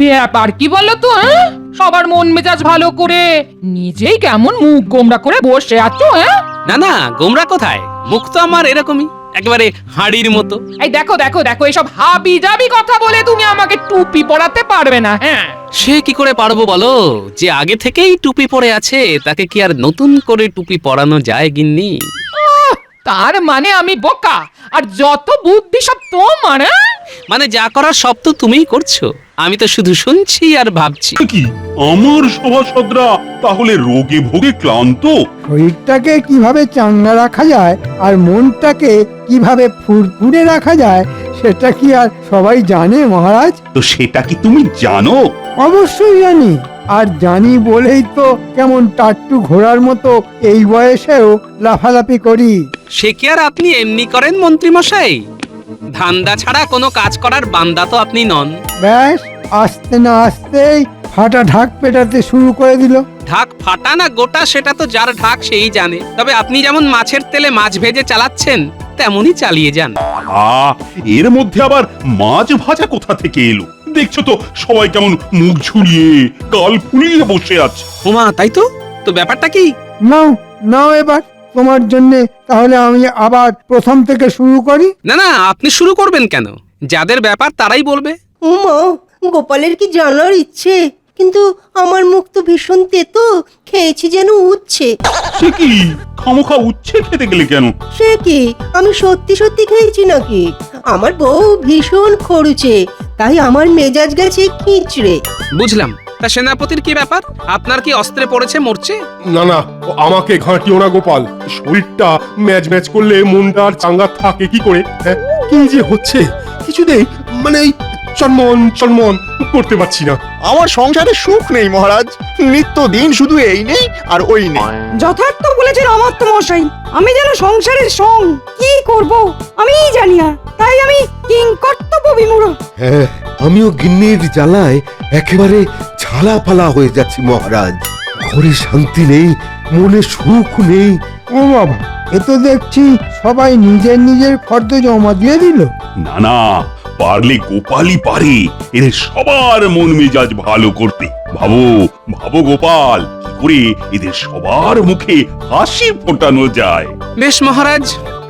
ব্যাপার কি বলো তো? সবার মন মেজাজ ভালো করে নিজেই কেমন মুখ গোমরা করে বসে আছো? না না, গোমরা কোথায়? মুখ তো আমার এরকমই, একেবারে হাড়ির মতো। এই দেখো দেখো দেখো, এসব হাবি জাবি কথা বলে তুমি আমাকে টুপি পরাতে পারবে না। হ্যাঁ, সে কি করে পারবো বলো? যে আগে থেকেই টুপি পরে আছে তাকে কি আর নতুন করে টুপি পরানো যায় গিন্নি? তার মানে আমি বোকা আর যত বুদ্ধি সব তোমার? মানে যা করার সব তো তুমিই করছো, আমি তো শুধু শুনছি আর ভাবছি। কি আমার সভাসদরা তাহলে রোগে ভোগে ক্লান্ত? শরীরটাকে কিভাবে চাঙ্গা রাখা যায় আর মনটাকে কিভাবে ফুরফুরে রাখা যায় সেটা কি আর সবাই জানে মহারাজ? তো সেটা কি তুমি জানো? অবশ্যই জানি, আর জানি বলেই তো কেমন টাট্টু ঘোড়ার মতো এই বয়সেও লাফালাফি করি। সে কি আর আপনি এমনি করেন মন্ত্রী মশাই? ধান্দা ছাড়া কোনো কাজ করার বান্দা তো আপনি নন। ব্যাস, আসতে না আসতেই ফাটা ঢাক পেটাতে শুরু করে দিল। ঢাক ফাটা না গোটা সেটা তো যার ঢাক সেই জানে, তবে আপনি যেমন মাছের তেলে মাছ ভেজে চালাচ্ছেন তেমনই চালিয়ে যান। এর মধ্যে আবার মাছ ভাজা কোথা থেকে এলো? দেখছো তো সবাই কেমন মুখ ঝুলিয়ে গাল ফুলিয়ে বসে আছে। ওমা, তাই তো। তো ব্যাপারটা কি? নাও নাও, এবার তোমার জন্যে তাহলে আমি আবার প্রথম থেকে শুরু করি। না না, আপনি শুরু করবেন কেন? যাদের ব্যাপার তারাই বলবে। উমা, গোপালের কি জানার ইচ্ছে, কিন্তু আমার মুখ তো ভীষণ তেতো, খেয়েছি যেন উঠছে। সে কি খামোখা উচ্ছে খেতে গেলে কেন? সে কি, আমি সত্যি সত্যি খেয়েছি নাকি? আমার বউ ভীষণ খরুচে, তাই আমার মেজাজ গেছে খিচড়ে। বুঝলাম। তা সেনাপতির কি ব্যাপার? আপনার কি অস্ত্রে পড়েছে মরছে? না না, আমাকে ঘাঁটিও না গোপাল। শরীরটা ম্যাচ ম্যাচ করলে মনটা আর চাঙ্গা থাকে কি করে? হ্যাঁ, কি যে হচ্ছে কিছুতেই মানে এই চনমন চনমন করতে পারছি না। আমার সংসারে সুখ নেই মহারাজ, নিত্য দিন শুধু এই নেই আর ওই নেই। যথার্থ বলেছেন অমাত্য মশাই, আমি যেন সংসারের সং কি করব আমিই জানি না, তাই আমি কিংকর্তব্য বিমূঢ়। হ্যাঁ, আমিও গিন্নির জ্বালায় একেবারে ঝালাপালা হয়ে যাচ্ছি মহারাজ। ঘরে শান্তি নেই, মনে সুখ নেই। ও বাবা, এ তো দেখছি সবাই নিজের নিজের ফর্দ জমা দিয়ে দিল। না না, পারলে গোপালই পারে এদের সবার মন মেজাজ ভালো করতে। ভাবো ভাবো গোপাল, কি করে এদের সবার মুখে হাসি ফোটানো যায়। বেশ মহারাজ,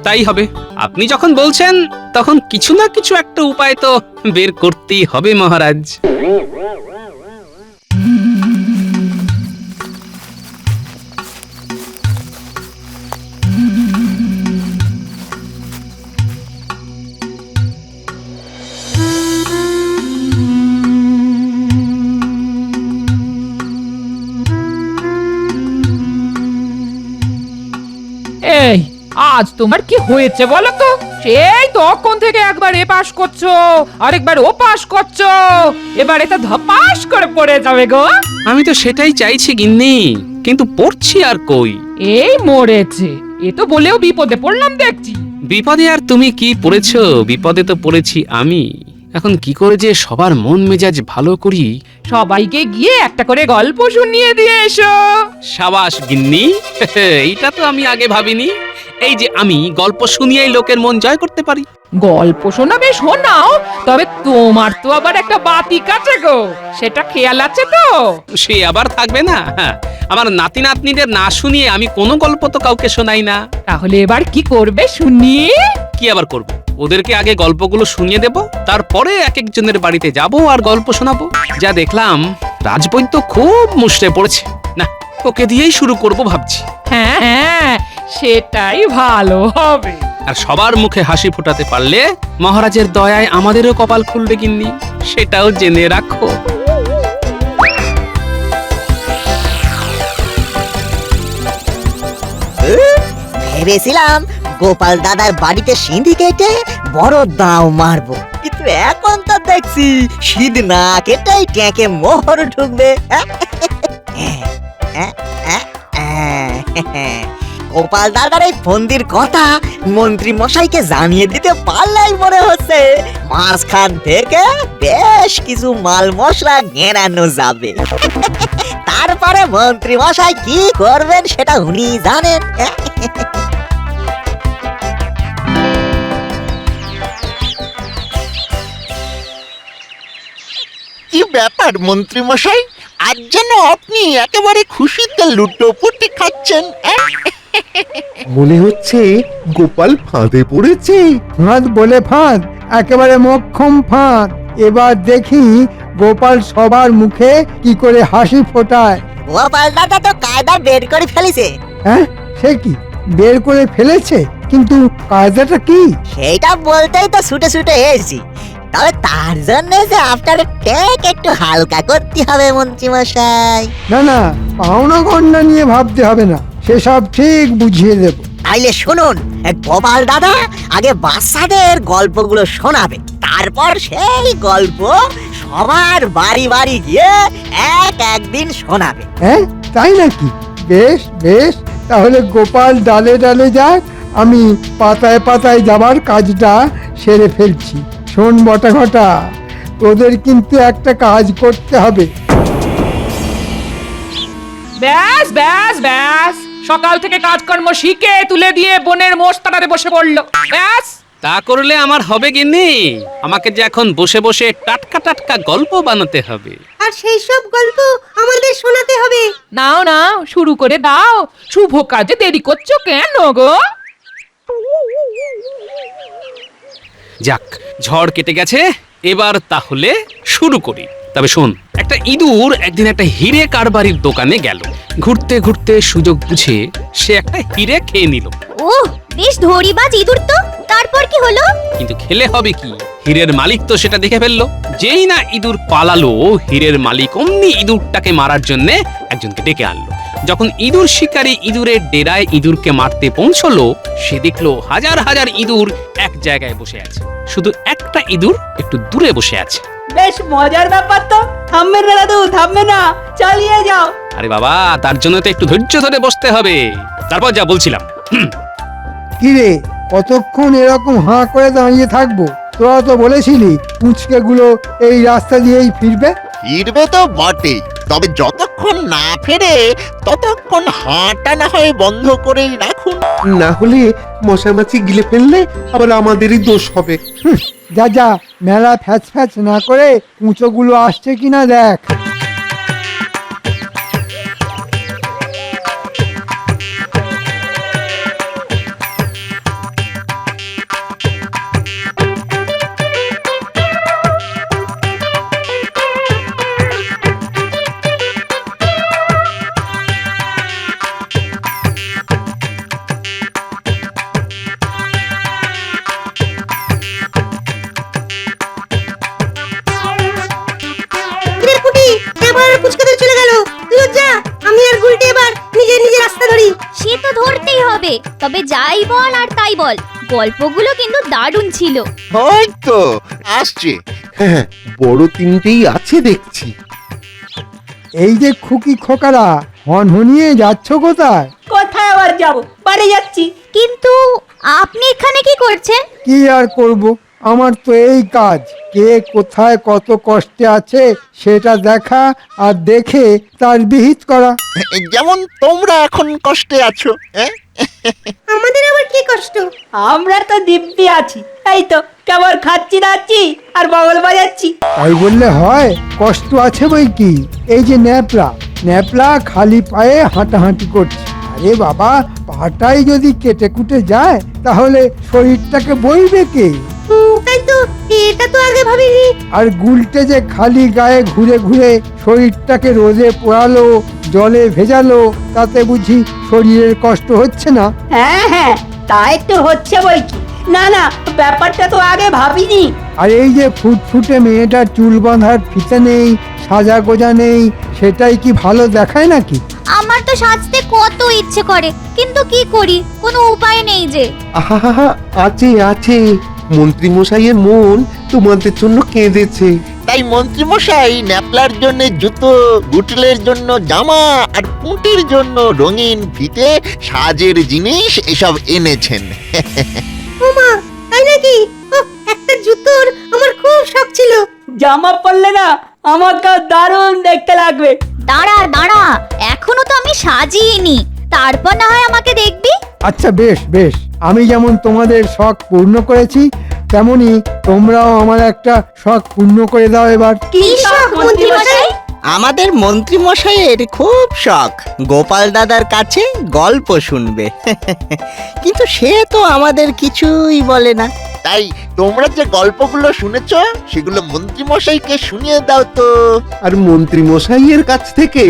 তাই হবে। আপনি যখন বলছেন তখন কিছু না কিছু একটা উপায় তো বের করতেই হবে মহারাজ। এই, আজ তোমার কি হয়েছে বলো তো? সেই তখন থেকে একবার এ পাশ করছো আরেকবার ও পাশ করছো, এবার এটা ধপাস করে পড়ে যাবে গো। আমি তো সেটাই চাইছি গিন্নি, কিন্তু পড়ছি আর কই। এই মরেছে, এ তো বলেও বিপদে পড়লাম দেখছি। বিপদে আর তুমি কি পড়েছো? বিপদে তো পড়েছি আমি। এখন কি করে যে সবার মন মেজাজ ভালো করি। সবাইকে গিয়ে একটা করে গল্প শুনিয়ে দিয়ে এসো। সাবাস গিন্নি, এইটা তো আমি আগে ভাবিনি। এই যে আমি গল্প শুনিয়েই লোকের মন জয় করতে পারি। গল্প শোনাবে শোনাও, তবে তোমার তো আবার একটা বাতি কাছে গো, সেটা খেয়াল আছে তো? সে আবার থাকবে না? আমার নাতি নাতনিদের না শুনিয়ে আমি কোনো গল্প তো কাউকে শোনাই না। তাহলে এবার কি করবে শুনি? কি আবার করব? ওদেরকে আগে গল্পগুলো শুনিয়ে দেব, তারপরে এক একজনের বাড়িতে যাব আর গল্প শোনাবো। যা দেখলাম রাজবৈদ্য খুব মুষড়ে পড়েছে, না ওকে দিয়েই শুরু করব ভাবছি। হ্যাঁ হ্যাঁ, সেটাই ভালো হবে। আর সবার মুখে হাসি ফোটাতে পারলে মহারাজের দয়ায় আমাদেরও কপাল খুলবে গিন্নি, সেটাও জেনে রাখো। ভেবেছিলাম গোপাল দাদার বাড়িতে সিঁধি কেটে বড় দাও মারবো, কিন্তু এখন তো দেখছি সিঁধ না কেটেই ট্যাঁকে মোহর ঢুকবে। গোপাল দাদার এই ফন্দির কথা মন্ত্রী মশাইকে জানিয়ে দিতে পারলেই মনে হচ্ছে মাঝখান থেকে বেশ কিছু মাল মশলা গেরানো যাবে। তারপরে মন্ত্রী মশাই কি করবেন সেটা উনি জানেন। কি ব্যাপার মন্ত্রী মশাই, আজ যেন আপনি একেবারে খুশিতে লুটোপুটি খাচ্ছেন। মনে হচ্ছে গোপাল ফাঁদে পড়েছে। ফাঁদ বলে ফাঁদ, একেবারে মক্ষম ফাঁদ। এবার দেখি গোপাল সবার মুখে কি করে হাসি ফোটায়। গোপাল দাদা তো কায়দা বের করে ফেলেছে। হ্যাঁ, সে কি বের করে ফেলেছে? কিন্তু কায়দাটা কি? সেইটা বলতেই তো ছুটে ছুটে এসেছি। তবে তার জন্য যে আপনার ট্যাগ একটু হালকা করতে হবে মন্ত্রী মশাই। না না, পাওনা গন্ডা নিয়ে ভাবতে হবে না, সেসব ঠিক বুঝিয়ে দেব। তাইলে শুনুন, গোপাল দাদা আগে বাচ্চাদের গল্পগুলো শোনাবে, তারপর সেই গল্প সবার বাড়ি বাড়ি গিয়ে একদিন শোনাবে। হ্যাঁ, তাই নাকি? বেশ বেশ, তাহলে গোপাল ডালে ডালে যাক, আমি পাতায় পাতায় যাবার কাজটা সেরে ফেলছি। শোন বটা ঘটা, তোদের কিন্তু একটা কাজ করতে হবে। ব্যাস ব্যাস ব্যাস, সকাল থেকে কাজকর্ম শিখে তুলে দিয়ে বনের মোষ তাড়াতে বসে পড়লো। ব্যাস, তা করলে আমার হবে গিন্নি? আমাকে যে এখন বসে বসে টাটকা টাটকা গল্প বানাতে হবে। আর সেই সব গল্প আমাদের শোনাতে হবে। নাও নাও, শুরু করে দাও। শুভ কাজে দেরি করছো কেন গো? যাক, ঝড় কেটে গেছে, এবার তাহলে শুরু করি। তবে শোন, একটা ইঁদুর একদিন একটা হিরে কারবারির দোকানে গেল। ঘুরতে ঘুরতে সুযোগ বুঝে সে একটা হিরে খেয়ে নিল। ওহ, বেশ ধরিবাজ ইঁদুর তো। তারপর কি হলো? কিন্তু খেলে হবে কি, হীরের মালিক তো সেটা দেখে ফেললো। যেই না ইঁদুর পালালো, হীরের মালিক অমনি ইঁদুরটাকে মারার জন্য একজনকে ডেকে আনলো। যখন ইঁদুর শিকারী ইঁদুরের ডেরায় ইঁদুরকে মারতে পৌঁছলো, সে দেখলো হাজার হাজার ইঁদুর এক জায়গায় বসে আছে, শুধু একটা ইঁদুর একটু দূরে বসে আছে। বেশ মজার ব্যাপার তো। থামবে না দাদু, থামবে না, চালিয়ে যাও। আরে বাবা, তার জন্য তো একটু ধৈর্য ধরে বসতে হবে। তারপর যা বলছিলাম, কি রে, কতক্ষণ এরকম হাঁ করে দাঁড়িয়ে থাকবো? তোরা তো বলেছিলি পুচকে গুলো এই রাস্তা দিয়েই ফিরবে। ফিরবে তো বটেই, তবে যতক্ষণ না ফেরে ততক্ষণ হাঁটা না হয় বন্ধ করেই রাখুন। না হলে মশামাছি গিলে ফেললে আবার আমাদেরই দোষ হবে। যা যা, মেলা ফ্যাচ ফ্যাচ না করে পুঁচোগুলো আসছে কিনা দেখ। সে তো ধরতেই হবে। তবে যাই বল আর তাই বল, গল্পগুলো কিন্তু দারুণ ছিল। ওই তো আসছে। হ্যাঁ, বড় তিনটেই আছে দেখছি। এই যে খুকি খোকারা, হনহনিয়ে যাচ্ছ কোথায়? কোথায় আবার যাব? বাড়ি যাচ্ছি। কিন্তু আপনি এখানে কি করছেন? কি আর করব, আমার তো এই কাজ। কে কোথায় কত কষ্টে আছে সেটা দেখা আর দেখে তার বিহিত করা। যেমন তোমরা এখন কষ্টে আছো। আমাদের আবার কি কষ্ট? আমরা তো দিব্যি আছি। এই তো কেবল খাচ্ছি দাচ্ছি আর বগল বাজাচ্ছি। তাই বললে হয়? কষ্ট আছে বই কি। এই যে ন্যাপলা ন্যাপলা খালি পায়ে হাঁটাহাঁটি করছে। আরে বাবা, পাটাই যদি কেটে কুটে যায় তাহলে শরীরটাকে বইবে কে? তাই তো, এটা তো আগে ভাবিনি। আর গুলটে যে খালি গায়ে ঘুরে ঘুরে শরীরটাকে রোদে পোড়ালো, জলে ভেজালো, তাতে বুঝি শরীরের কষ্ট হচ্ছে না? হ্যাঁ হ্যাঁ, তাই তো হচ্ছে বই কি। না না, ব্যাপারটা তো আগে ভাবিনি। আর এই যে ফুটফুটে মেয়েটার চুল বাঁধার ফিতে নেই, সাজা গোজা নেই, সেটাই কি ভালো দেখায় নাকি? আমার তো সাজতে কত ইচ্ছে করে, কিন্তু কি করি, কোনো উপায় নেই যে। আহা, আছে আছে, মন্ত্রী মশাইয়ের মন তোমাদের জন্য কেঁদেছে। তাই মন্ত্রী মশাই ন্যাপলার জন্য জুতো, গুটলের জন্য জামা আর পুঁটির জন্য রঙিন ফিতে, সাজের জিনিস এসব এনেছেন। ওমা, তাই নাকি? একটা জুতোর আমার খুব শখ ছিল। জামা পরলে না আমাকে দারুণ দেখতে লাগবে। দাঁড়া দাঁড়া, এখনো তো আমি সাজিইনি, তারপর না হয় আমাকে দেখবি। আচ্ছা বেশ বেশ, আমি যেমন তোমাদের শখ পূর্ণ করেছি, তেমনি তোমরাও আমার একটা শখ পূর্ণ করে দাও এবার। কি শখ মন্ত্রী মশাই? আমাদের মন্ত্রী মশাইয়ের খুব শখ গোপাল দাদার কাছে গল্প শুনবে কিন্তু সে তো আমাদের কিছুই বলে না। তাই তোমরা যে গল্পগুলো শুনেছ সেগুলো মন্ত্রী মশাইকে শুনিয়ে দাও তো। আর মন্ত্রী মশাইয়ের কাছ থেকে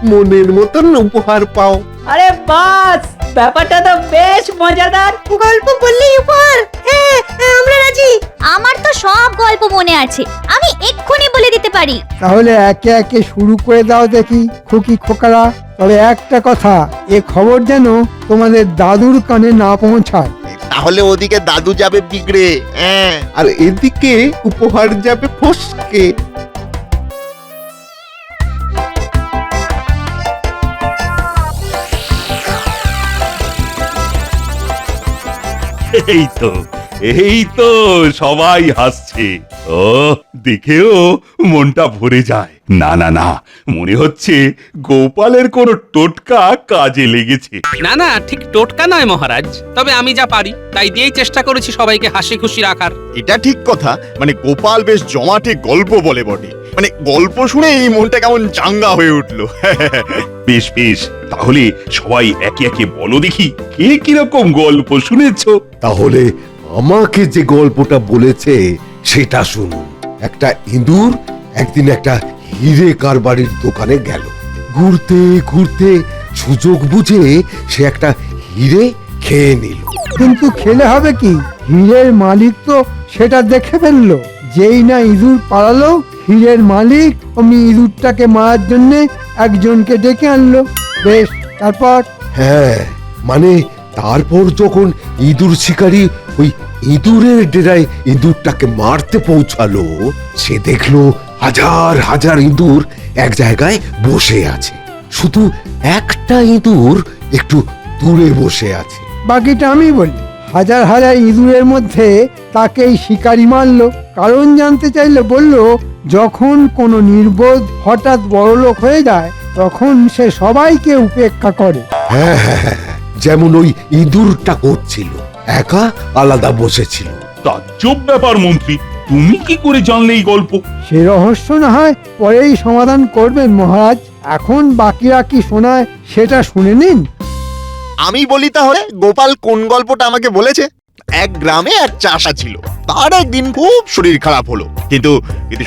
মনের মতন উপহার পাও। আরে বাস, ব্যাপারটা তো বেশ মজাদার। গল্প বললেই উপহার? হ্যাঁ, আমরা রাজি। আমার তো সব গল্প মনে আছে, আমি এক্ষুনি বলে দিতে পারি। তাহলে একে একে শুরু করে দাও দেখি খুকি খোকারা। তবে একটা কথা, এ খবর যেন তোমাদের দাদুর কানে না পৌঁছায়। তাহলে ওদিকে দাদু যাবে বিগড়ে। হ্যাঁ, আর এদিকে উপহার যাবে ফসকে। এই তো সবাই হাসছে। ও দেখেও মনটা ভরে যায়। না না না, মনে হচ্ছে গোপালের কোনো টোটকা কাজে লেগেছে। না না, ঠিক টোটকা নয় মহারাজ, তবে আমি যা পারি তাই দিয়েই চেষ্টা করেছি সবাইকে হাসি খুশি রাখার। এটা ঠিক কথা, মানে গোপাল বেশ জমাটে গল্প বলে বটে, মানে গল্প শুনে এই মনটা কেমন চাঙ্গা হয়ে উঠলো। বেশ বেশ, তাহলে সবাই একে একে বলো দেখি কে কিরকম গল্প শুনেছো। তাহলে আমাকে যে গল্পটা বলেছে সেটা শুনুন। একটা ইঁদুর একদিন একটা হিরে কারবারির দোকানে গেল। ঘুরতে ঘুরতে সুযোগ বুঝে সে একটা হিরে খেয়ে নিল। কিন্তু খেলে হবে কি, হীরের মালিক তো সেটা দেখে ফেললো। যেই না ইঁদুর পালালো, হীরের মালিক অমনি ইঁদুরটাকে মারার জন্য একজনকে ডেকে আনলো। বেশ, তারপর? হ্যাঁ, মানে তারপর যখন ইঁদুর শিকারী ওই ইঁদুরের ডেরায় ইঁদুরটাকে মারতে পৌঁছালো, সে দেখলো হাজার হাজার ইঁদুর এক জায়গায় বসে আছে, শুধু একটা ইঁদুর একটু দূরে বসে আছে। বাকিটা আমি বলি। হাজার হাজার ইঁদুরের মধ্যে তাকেই শিকারি মারলো। কারণ জানতে চাইলে বলল, যখন কোনো নির্বোধ হঠাৎ বড়লোক হয়ে যায় তখন সে সবাইকে উপেক্ষা করে। হ্যাঁ হ্যাঁ হ্যাঁ, যেমন ওই ইঁদুরটা করছিল, একা আলাদা বসেছিল। তাজ্জব ব্যাপার মন্ত্রী, তুমি কি করে জানলে এই গল্প? সে রহস্য না হয় পরেই সমাধান করবেন মহারাজ। এখন বাকিরা কি শোনায় সেটা শুনে নিন। আমি বলি তাহলে, গোপাল কোন গল্পটা আমাকে বলেছে। এক গ্রামে এক চাষা ছিল, তার একদিন খুব শরীর খারাপ হলো। কিন্তু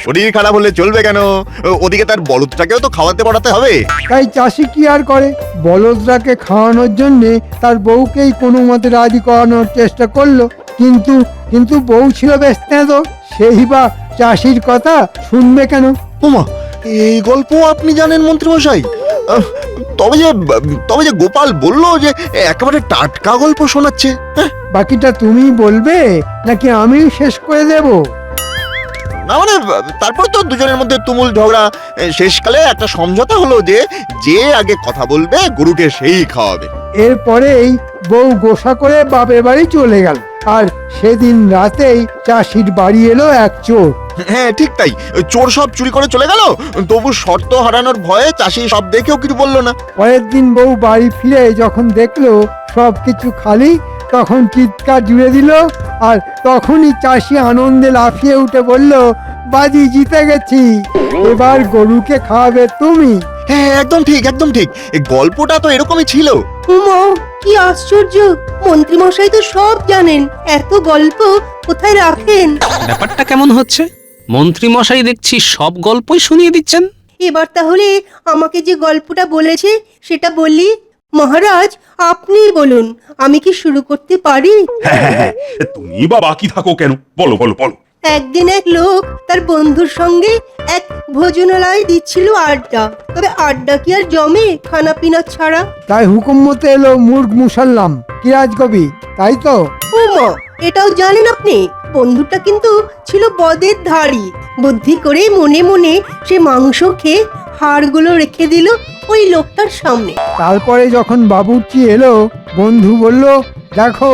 শরীর খারাপ হলে চলবে কেন, ওদিকে তার বলদটাকেও তো খাওয়াতে পড়াতে হবে। তাই চাষি কি আর করে, বলদরাকে খাওয়ানোর জন্য তার বউকেই কোনো মতে রাজি করানোর চেষ্টা করলো। কিন্তু বউ ছিল বেশ তেঁতো, সেই বা চাষির কথা শুনবে কেন? ওমা, এই গল্প আপনি জানেন মন্ত্রী মশাই? তবে যে গোপাল বলল যে একেবারে টাটকা গল্প শোনাচ্ছে। বাকিটা তুমি বলবে নাকি আমি শেষ করে দেব? না মানে, তারপর তো দুজনের মধ্যে তুমুল ঝগড়া। শেষকালে একটা সমঝোতা হলো যে যে আগে কথা বলবে গরুকে সেই খাওয়াবে। এরপরেই বউ গোসা করে বাপের বাড়ি চলে গেল। আর সেদিন রাতেই চাষির বাড়ি এলো এক চোর। হ্যাঁ ঠিক তাই, চোর সব চুরি করে চলে গেল, তবু শর্ত হারানোর ভয়ে চাষি সব দেখেও কিছু বললো না। পরের দিন বউ বাড়ি ফিরে যখন দেখলো সবকিছু খালি, তখন চিৎকার জুড়ে দিল। আর তখনই চাষি আনন্দে লাফিয়ে উঠে বলল, বাজি জিতে গেছি, এবার গরুকে খাওয়াবে তুমি। হ্যাঁ একদম ঠিক, একদম ঠিক, এই গল্পটা তো এরকমই ছিল। উমা, কি আশ্চর্য! মন্ত্রী মশাই তো সব জানেন, এত গল্প কোথায় রাখেন? ব্যাপারটা কেমন হচ্ছে? মন্ত্রী মশাই দেখছি সব গল্পই শুনিয়ে দিচ্ছেন। এবার তাহলে আমাকে যে গল্পটা বলেছে সেটা বলি। মহারাজ, আপনি বলুন, আমি কি শুরু করতে পারি? হ্যাঁ, তুমি বা বাকি থাকো কেন, বলো বলো বলো। একদিন এক লোক তার বন্ধুর সঙ্গে এক ভোজনালয়ে দিচ্ছিল আড্ডা। তবে আড্ডা কি আর জমে খানা পিনা ছাড়া? তাই হুকুম মতে এলো মুর্গ মুসাল্লাম, কিরাজ কবি, তাই তো? উমা, এটাও জানেন আপনি? বন্ধুটা কিন্তু ছিল বদের ধাড়ি। বুদ্ধি করে মনে মনে সে মাংস খেয়ে হাড়গুলো রেখে দিল ওই লোকটার সামনে। তারপরে যখন বাবুর্চি এলো, বন্ধু বলল, দেখো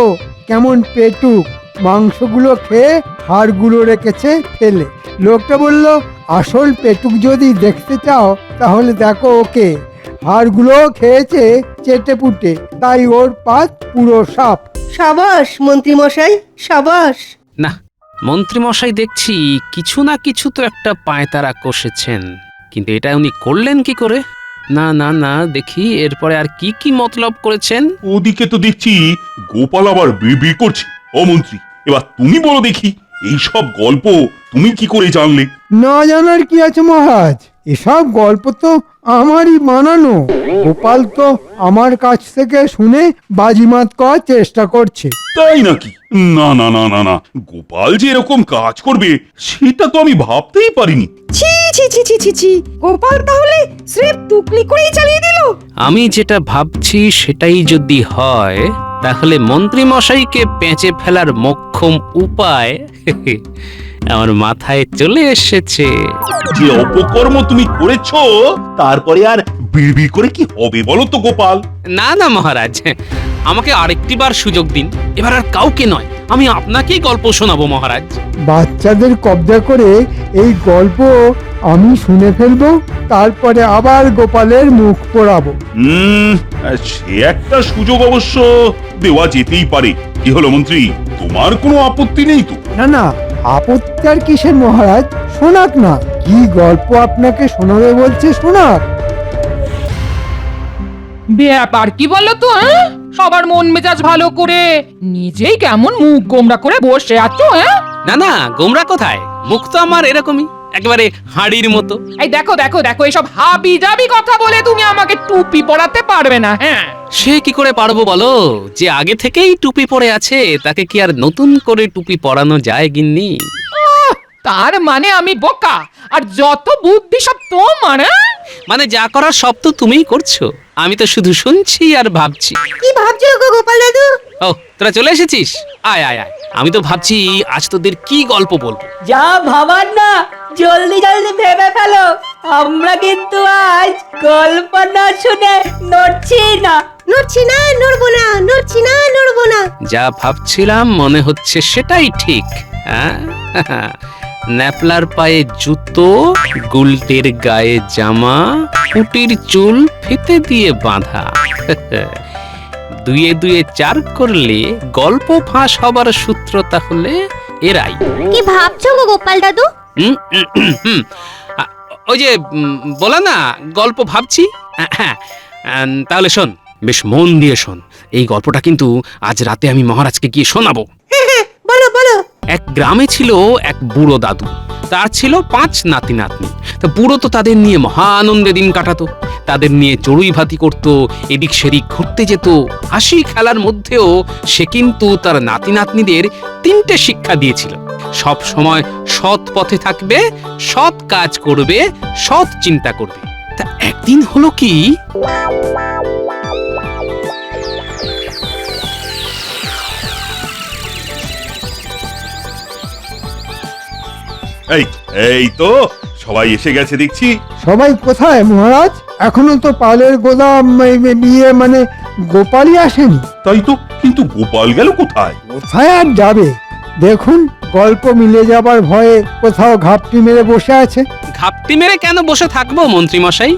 কেমন পেটুক, মাংসগুলো খেয়ে হাড়গুলো রেখেছে ফেলে। লোকটা বলল, আসল পেটুক যদি দেখতে চাও তাহলে দেখো ওকে, হাড়গুলো খেয়েছে চেটে পুটে, তাই ওর পাত পুরো সাপ। সাবাস মন্ত্রী মশাই, সাবাস। না, মন্ত্রী মশাই দেখছি কিছু না কিছু তো একটা পায়তারা কষেছেন, কিন্তু এটা উনি করলেন কি করে? না না না, দেখি এরপরে আর কি কি মতলব করেছেন। ওদিকে তো দেখছি গোপাল আবার বিড়বিড় করছে। ও মন্ত্রী, এবার তুমি বলো দেখি, এই সব গল্প তুমি কি করে জানলে? না জানার কি আছে মহারাজ, এসব গল্প তো আমারই বানানো। গোপাল তো আমার কাছ থেকে শুনে বাজিমাত করার চেষ্টা করছে। তাই নাকি? না না না না না, গোপাল যে এরকম কাজ করবে সেটা তো আমি ভাবতেই পারিনি। ছি ছি ছি ছি ছি ছি, গোপাল তাহলে স্রেফ টুকলি করেই চালিয়ে দিল। আমি যেটা ভাবছি সেটাই যদি হয়, তাহলে মন্ত্রী মশাইকে পেঁচে ফেলার মোক্ষম উপায় আমার মাথায় চলে এসেছে। যে অপকর্ম তুমি করেছো তারপরে আর বিড়বিড় করে কি হবে বলো তো গোপাল? না না মহারাজ, আমাকে আরেকটিবার সুযোগ দিন। এবার আর কাউকে নয়, আমি আপনাকেই গল্প শোনাবো মহারাজ। বাচ্চাদের কবজা করে এই গল্প আমি শুনে ফেলবো, তারপরে আবার গোপালের মুখ পোড়াবো। সে একটা সুযোগ অবশ্য দেওয়া যেতেই পারে। কি হলো মন্ত্রী, তোমার কোনো আপত্তি নেই তো? না না, আপত্তি আর কিসের মহারাজ, শোনাক না। কি গল্প আপনাকে শোনাবে বলছে, শোনাক। ব্যাপার কি বলো তো? সবার মন মেজাজ ভালো করে নিজেই কেমন মুখ গোমরা করে বসে আছো? না না, গোমরা কোথায়, মুখ তো আমার এরকমই, একেবারে হাড়ির মতো। এই দেখো দেখো দেখো, এসব হাবি জাবি কথা বলে তুমি আমাকে টুপি পরাতে পারবে না। হ্যাঁ, সে কি করে পারবো বলো? যে আগে থেকেই টুপি পরে আছে তাকে কি আর নতুন করে টুপি পরানো যায় গিন্নি? তার মানে আমি বোকা আর যত বুদ্ধি সব তোমার? মানে যা করার সব তো তুমিই করছো, আমি তো শুধু শুনছি আর ভাবছি। কি ভাবছো গো গোপাল দাদু? ও, তোরা চলে এসেছিস? আয় আয় আয়, আমি তো ভাবছি আজ তোদের কি গল্প বলবো। যা ভাবার না, জলদি জলদি ভেবে ফেলো, আমরা কিন্তু আজ গল্প না শুনে নড়ছি না। নড়ছি না, নড়বো না, নড়ছি না, নড়বো না। যা ভাবছিলাম মনে হচ্ছে সেটাই ঠিক। হ্যাঁ, ন্যাপলার পায়ে জুতো, গুলটের গায়ে জামা, পুটির চুল ফিতে দিয়ে বাঁধা। দুয়ে দুয়ে চার করলে গল্প ফাঁস হবার সূত্র তাহলে এরাই। কি ভাবছো গো গোপাল দাদু? ওই যে বলা না, গল্প ভাবছি। তাহলে শোন, বেশ মন দিয়ে শোন। এই গল্পটা কিন্তু আজ রাতে আমি মহারাজকে গিয়ে শোনাবো। বলো বলো। এক গ্রামে ছিল এক বুড়ো দাদু, তার ছিল 5 নাতি নাতনি। তা বুড়ো তো তাদের নিয়ে মহা আনন্দে দিন কাটাতো, তাদের নিয়ে চড়ুই ভাতি করতো, এদিক সেদিক ঘুরতে যেত। হাসি খেলার মধ্যেও সে কিন্তু তার নাতি নাতনিদের 3টে শিক্ষা দিয়েছিল। সব সময় সৎ পথে থাকবে, সৎ কাজ করবে, সৎ চিন্তা করবে। তা একদিন হলো কি, এই তো সবাই এসে গেছে দেখছি। সবাই কোথায় মহারাজ? এখনো তো পালের গোদাম বিয়ে মানে গোপালই আসেনি। তাই তো, কিন্তু গোপাল গেল কোথায়? কোথায় আর যাবে? দেখুন, গল্প মিলে যাবার ভয়ে কোথাও ঘাপটি মেরে বসে আছে। ঘাপটি মেরে কেন বসে থাকবো মন্ত্রী মশাই?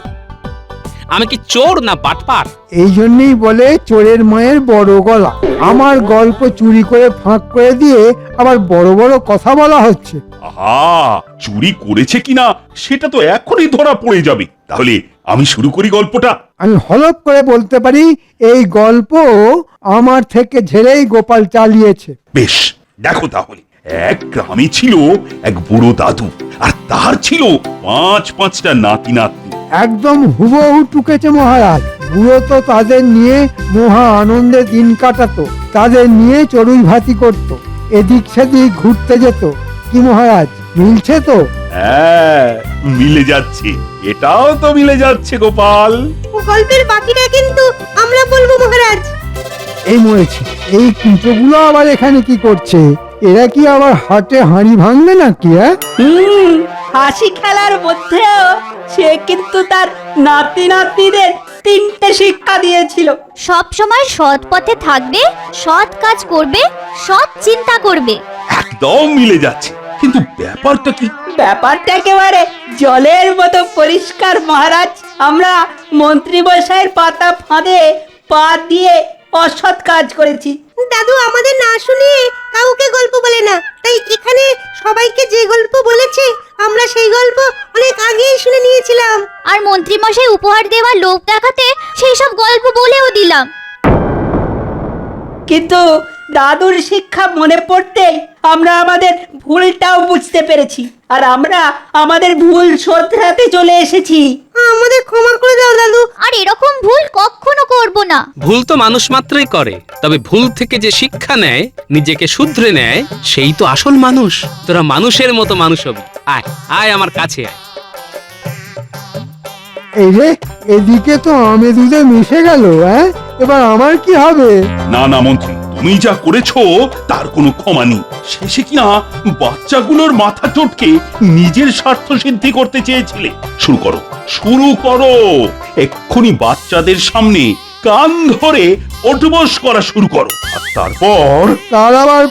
আমি কি চোর না বাটপার? এই জন্যই বলে চোরের মায়ের বড় গলা। আমার গল্প চুরি করে ফাঁক করে দিয়ে আবার বড় বড় কথা বলা হচ্ছে। আহা, চুরি করেছে কিনা সেটা তো এখনই ধরা পড়ে যাবে। তাহলে আমি শুরু করি গল্পটা। আমি হলপ করে বলতে পারি, এই গল্প আমার থেকে ঝেড়েই গোপাল চালিয়েছে। বেশ, দেখো তাহলে। এক গ্রামে ছিল এক বুড়ো দাদু, আর তার ছিল 5টা নাতি নাতনি। একদম হুবহু টুকেছে মহারাজ। বুড়ো তো তাদের নিয়ে মহা আনন্দে দিন কাটাতো, তাদের নিয়ে চড়ুই ভাতি করত, এদিক সেদিক ঘুরতে যেত। কি মহারাজ, মিলছে তো? হ্যাঁ, মিলে যাচ্ছে, এটাও তো মিলে যাচ্ছে গোপাল। গল্পের বাকিটা কিন্তু আমরা বলবো মহারাজ। এই মরেছে, এই কুঁচোগুলো আবার এখানে কি করছে? এরা কি আবার হাটে হাঁড়ি ভাঙবে নাকি? হাসি খেলার মধ্যেও সে কিন্তু তার নাতি নাতনিদের 3টে শিক্ষা দিয়েছিল। সব সময় সৎ পথে থাকবে, সৎ কাজ করবে, সৎ চিন্তা করবে। একদম মিলে যাচ্ছে, কিন্তু ব্যাপারটা কি? ব্যাপারটা একেবারে জলের মতো পরিষ্কার মহারাজ। আমরা মন্ত্রী মশাইয়ের পাতা ফাঁদে পা দিয়ে অসৎ কাজ করেছি। দাদু আমাদের না শুনিয়ে কাউকে গল্প বলে না, তাই এখানে সবাইকে যে গল্প বলেছে আমরা সেই গল্প অনেক আগেই শুনে নিয়েছিলাম। আর মন্ত্রীমশাই উপহার দেওয়ার লোভ দেখাতে সেই সব গল্প বলেও দিলাম। কিন্তু দাদুর শিক্ষা মনে পড়তেই আমরা আমাদের ভুলটাও বুঝতে পেরেছি, আর আমরা আমাদের ভুল শোধরাতে চলে এসেছি। আমাদের ক্ষমা করে দাও দাদু। আর এরকম ভুল কখনো করব না। ভুল তো মানুষ মাত্রই করে, তবে ভুল থেকে যে শিক্ষা নেয়, নিজেকে শুধরে নেয়, সেই তো আসল মানুষ। তোরা মানুষের মতো মানুষ হবি। আয় আয় আমার কাছে আয়। এই রে, এদিকে তো আমে দুধে মিশে গেল। এবার আমার কি হবে? না না মন্ত্রী, তুমি যা করেছো তার কোনো ক্ষমা নেই। শেষে কিনা বাচ্চাগুলোর মাথা চটকে নিজের স্বার্থ সিদ্ধি করতে চেয়েছিলে। শুরু করো, শুরু করো। এক্ষুনি বাচ্চাদের সামনে কান ধরে ওঠবস করা শুরু করো। আর তারপর তার আবার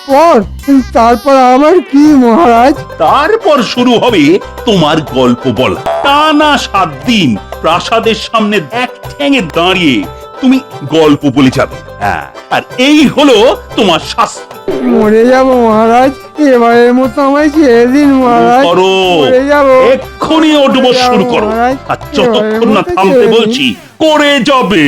তারপর আমার কি মহারাজ? তারপর শুরু হবে তোমার গল্প বলা। টানা 7 দিন প্রাসাদের সামনে এক ঠ্যাঙে দাঁড়িয়ে তুমি গল্প বলে যাবে। হ্যাঁ, আর এই হলো তোমার শাস্তি। মরে যাব মহারাজ, এবারের মতো আমায় ছেড়ে দিন মহারাজ। করো, মরে যাব। এক্ষুনি ওঠবস শুরু করো। আর যতক্ষণ না থামতে বলছি করে যাবে।